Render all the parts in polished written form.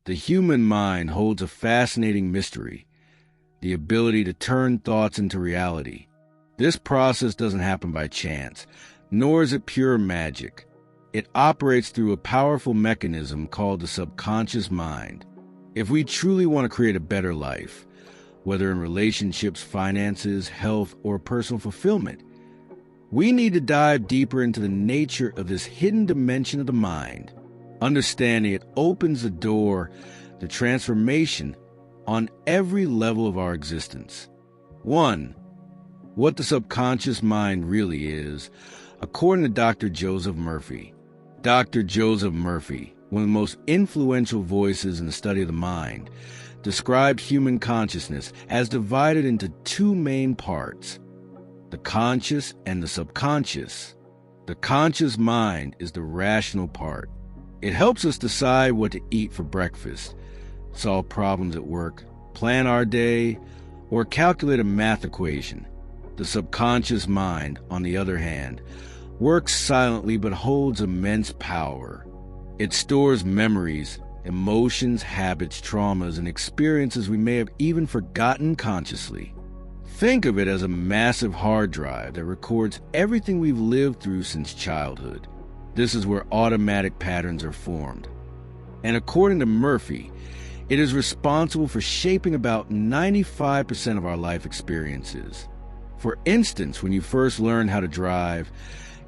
The human mind holds a fascinating mystery, the ability to turn thoughts into reality. This process doesn't happen by chance, nor is it pure magic. It operates through a powerful mechanism called the subconscious mind. If we truly want to create a better life, whether in relationships, finances, health, or personal fulfillment, we need to dive deeper into the nature of this hidden dimension of the mind. Understanding it opens the door to transformation on every level of our existence. 1. What the subconscious mind really is, according to Dr. Joseph Murphy. Dr. Joseph Murphy, one of the most influential voices in the study of the mind, described human consciousness as divided into two main parts, the conscious and the subconscious. The conscious mind is the rational part. It helps us decide what to eat for breakfast, solve problems at work, plan our day, or calculate a math equation. The subconscious mind, on the other hand, works silently but holds immense power. It stores memories, emotions, habits, traumas, and experiences we may have even forgotten consciously. Think of it as a massive hard drive that records everything we've lived through since childhood. This is where automatic patterns are formed. And according to Murphy, it is responsible for shaping about 95% of our life experiences. For instance, when you first learned how to drive,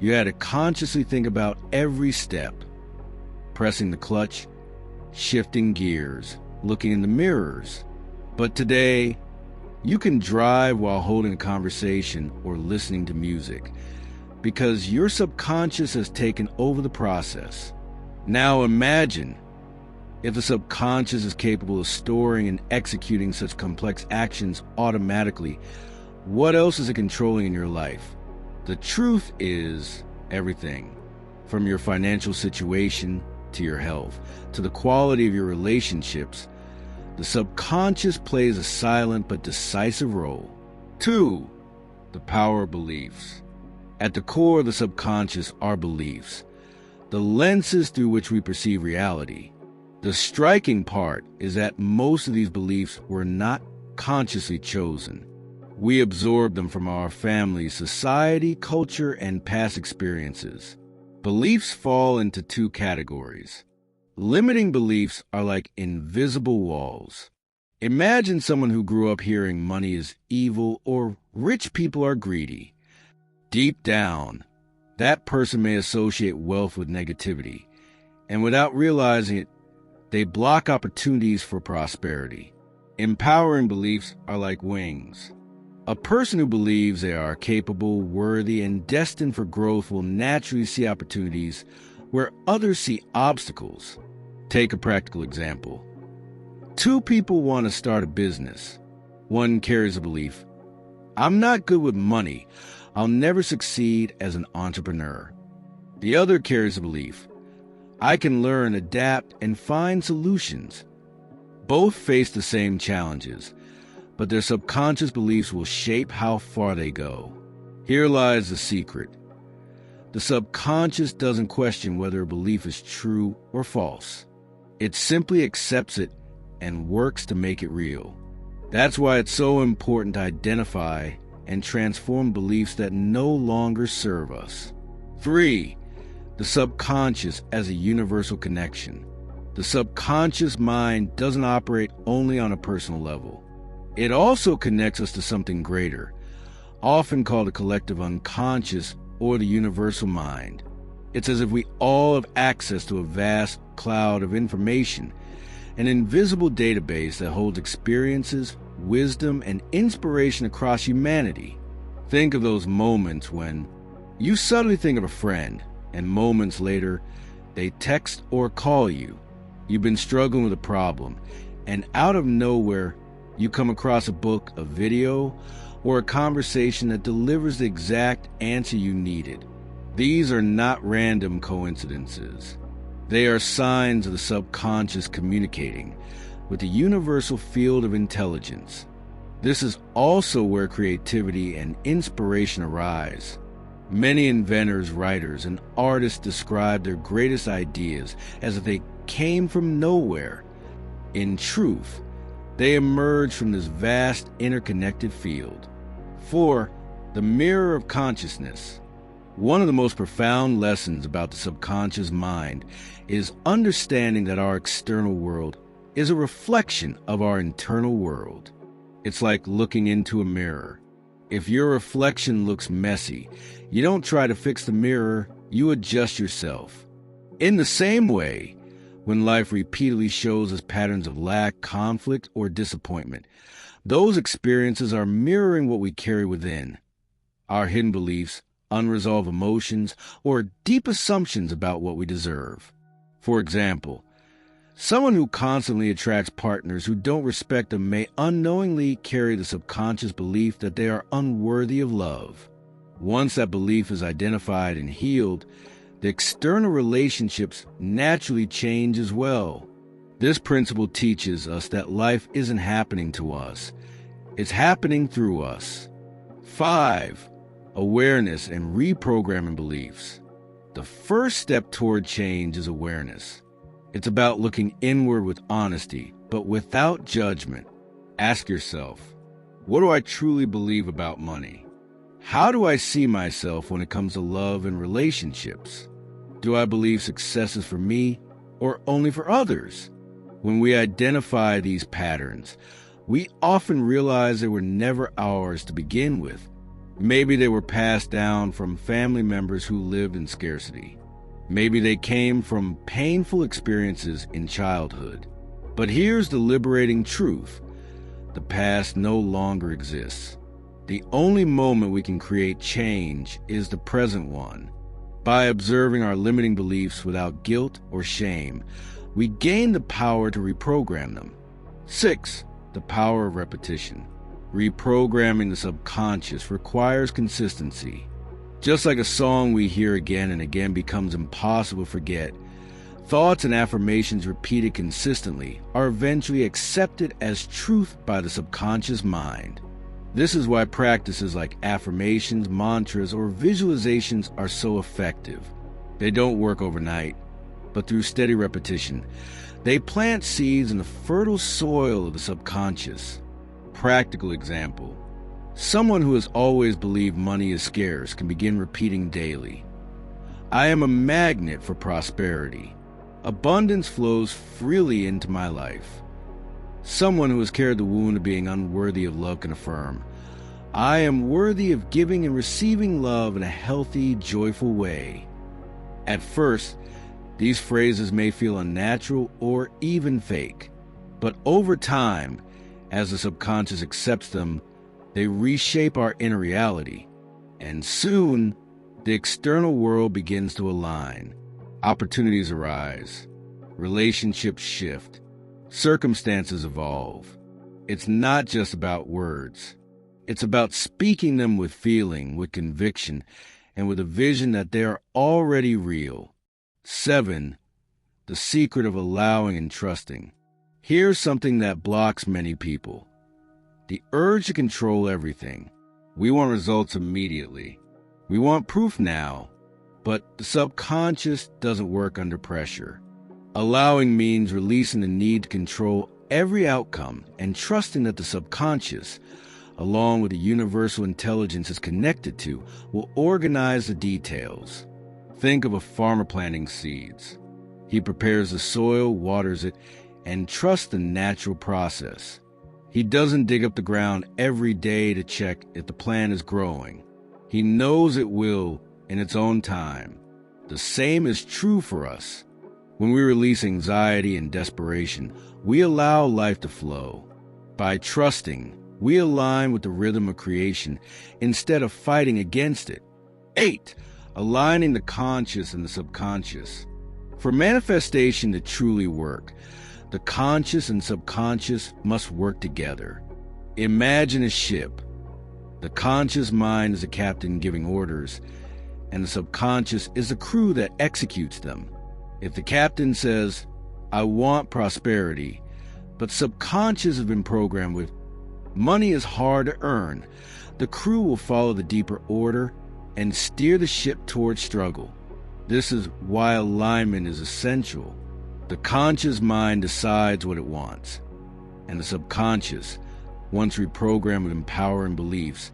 you had to consciously think about every step, pressing the clutch, shifting gears, looking in the mirrors. But today, you can drive while holding a conversation or listening to music because your subconscious has taken over the process. Now imagine if the subconscious is capable of storing and executing such complex actions automatically, what else is it controlling in your life? The truth is everything, from your financial situation to your health, to the quality of your relationships. The subconscious plays a silent but decisive role. 2. The power of beliefs. At the core of the subconscious are beliefs, the lenses through which we perceive reality. The striking part is that most of these beliefs were not consciously chosen. We absorb them from our family, society, culture, and past experiences. Beliefs fall into two categories. Limiting beliefs are like invisible walls. Imagine someone who grew up hearing money is evil or rich people are greedy. Deep down, that person may associate wealth with negativity, and without realizing it, they block opportunities for prosperity. Empowering beliefs are like wings. A person who believes they are capable, worthy, and destined for growth will naturally see opportunities where others see obstacles. Take a practical example. Two people want to start a business. One carries a belief, I'm not good with money. I'll never succeed as an entrepreneur. The other carries a belief, I can learn, adapt, and find solutions. Both face the same challenges, but their subconscious beliefs will shape how far they go. Here lies the secret. The subconscious doesn't question whether a belief is true or false. It simply accepts it and works to make it real. That's why it's so important to identify and transform beliefs that no longer serve us. 3. The subconscious as a universal connection. The subconscious mind doesn't operate only on a personal level. It also connects us to something greater, often called a collective unconscious or the universal mind. It's as if we all have access to a vast cloud of information, an invisible database that holds experiences, wisdom, and inspiration across humanity. Think of those moments when you suddenly think of a friend, and moments later, they text or call you. You've been struggling with a problem, and out of nowhere, you come across a book, a video, or a conversation that delivers the exact answer you needed. These are not random coincidences. They are signs of the subconscious communicating with the universal field of intelligence. This is also where creativity and inspiration arise. Many inventors, writers, and artists describe their greatest ideas as if they came from nowhere. In truth, they emerge from this vast interconnected field. 4. The mirror of consciousness. One of the most profound lessons about the subconscious mind is understanding that our external world is a reflection of our internal world. It's like looking into a mirror. If your reflection looks messy, you don't try to fix the mirror, you adjust yourself. In the same way, when life repeatedly shows us patterns of lack, conflict, or disappointment, those experiences are mirroring what we carry within. Our hidden beliefs, unresolved emotions, or deep assumptions about what we deserve. For example, someone who constantly attracts partners who don't respect them may unknowingly carry the subconscious belief that they are unworthy of love. Once that belief is identified and healed, the external relationships naturally change as well. This principle teaches us that life isn't happening to us. It's happening through us. 5. Awareness and reprogramming beliefs. The first step toward change is awareness. It's about looking inward with honesty, but without judgment. Ask yourself, what do I truly believe about money? How do I see myself when it comes to love and relationships? Do I believe success is for me or only for others? When we identify these patterns, we often realize they were never ours to begin with. Maybe they were passed down from family members who lived in scarcity. Maybe they came from painful experiences in childhood. But here's the liberating truth. The past no longer exists. The only moment we can create change is the present one. By observing our limiting beliefs without guilt or shame, we gain the power to reprogram them. 6. The power of repetition. Reprogramming the subconscious requires consistency. Just like a song we hear again and again becomes impossible to forget, thoughts and affirmations repeated consistently are eventually accepted as truth by the subconscious mind. This is why practices like affirmations, mantras, or visualizations are so effective. They don't work overnight, but through steady repetition, they plant seeds in the fertile soil of the subconscious. Practical example. Someone who has always believed money is scarce can begin repeating daily, I am a magnet for prosperity. Abundance flows freely into my life. Someone who has carried the wound of being unworthy of love can affirm, I am worthy of giving and receiving love in a healthy, joyful way. At first, these phrases may feel unnatural or even fake, but over time, as the subconscious accepts them, they reshape our inner reality, and soon, the external world begins to align. Opportunities arise, relationships shift, circumstances evolve. It's not just about words. It's about speaking them with feeling, with conviction, and with a vision that they are already real. 7. The secret of allowing and trusting. Here's something that blocks many people. The urge to control everything. We want results immediately. We want proof now. But the subconscious doesn't work under pressure. Allowing means releasing the need to control every outcome and trusting that the subconscious, along with the universal intelligence it's connected to, will organize the details. Think of a farmer planting seeds. He prepares the soil, waters it, and trusts the natural process. He doesn't dig up the ground every day to check if the plant is growing. He knows it will in its own time. The same is true for us. When we release anxiety and desperation, we allow life to flow. By trusting, we align with the rhythm of creation instead of fighting against it. 8. Aligning the conscious and the subconscious. For manifestation to truly work, the conscious and subconscious must work together. Imagine a ship. The conscious mind is the captain giving orders, and the subconscious is the crew that executes them. If the captain says, I want prosperity, but subconscious has been programmed with, money is hard to earn, the crew will follow the deeper order and steer the ship towards struggle. This is why alignment is essential. The conscious mind decides what it wants, and the subconscious, once reprogrammed with empowering beliefs,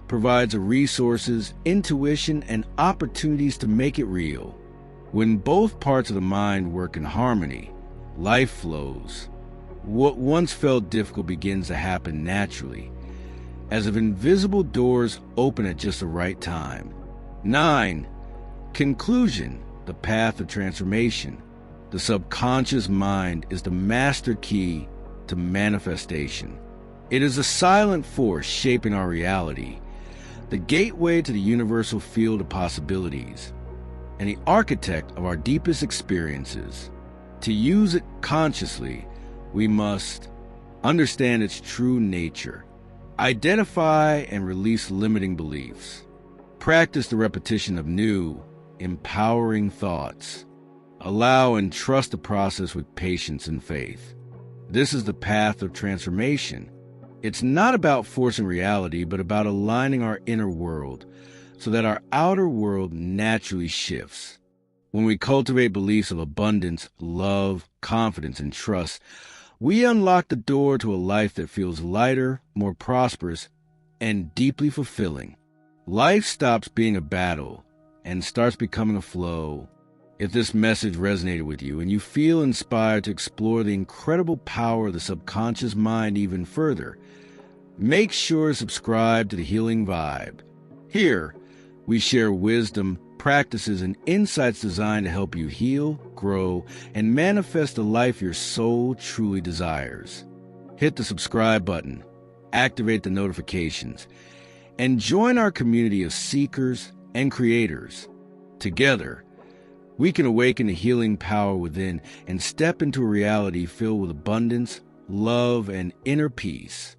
provides the resources, intuition, and opportunities to make it real. When both parts of the mind work in harmony, life flows. What once felt difficult begins to happen naturally, as if invisible doors open at just the right time. 9. Conclusion, the path of transformation. The subconscious mind is the master key to manifestation. It is a silent force shaping our reality, the gateway to the universal field of possibilities, and the architect of our deepest experiences. To use it consciously, we must understand its true nature, identify and release limiting beliefs, practice the repetition of new, empowering thoughts, allow and trust the process with patience and faith. This is the path of transformation. It's not about forcing reality, but about aligning our inner world so that our outer world naturally shifts. When we cultivate beliefs of abundance, love, confidence, and trust, we unlock the door to a life that feels lighter, more prosperous, and deeply fulfilling. Life stops being a battle and starts becoming a flow. If this message resonated with you and you feel inspired to explore the incredible power of the subconscious mind even further, make sure to subscribe to The Healing Vibe. Here, we share wisdom, practices, and insights designed to help you heal, grow, and manifest the life your soul truly desires. Hit the subscribe button, activate the notifications, and join our community of seekers and creators. Together, we can awaken the healing power within and step into a reality filled with abundance, love, and inner peace.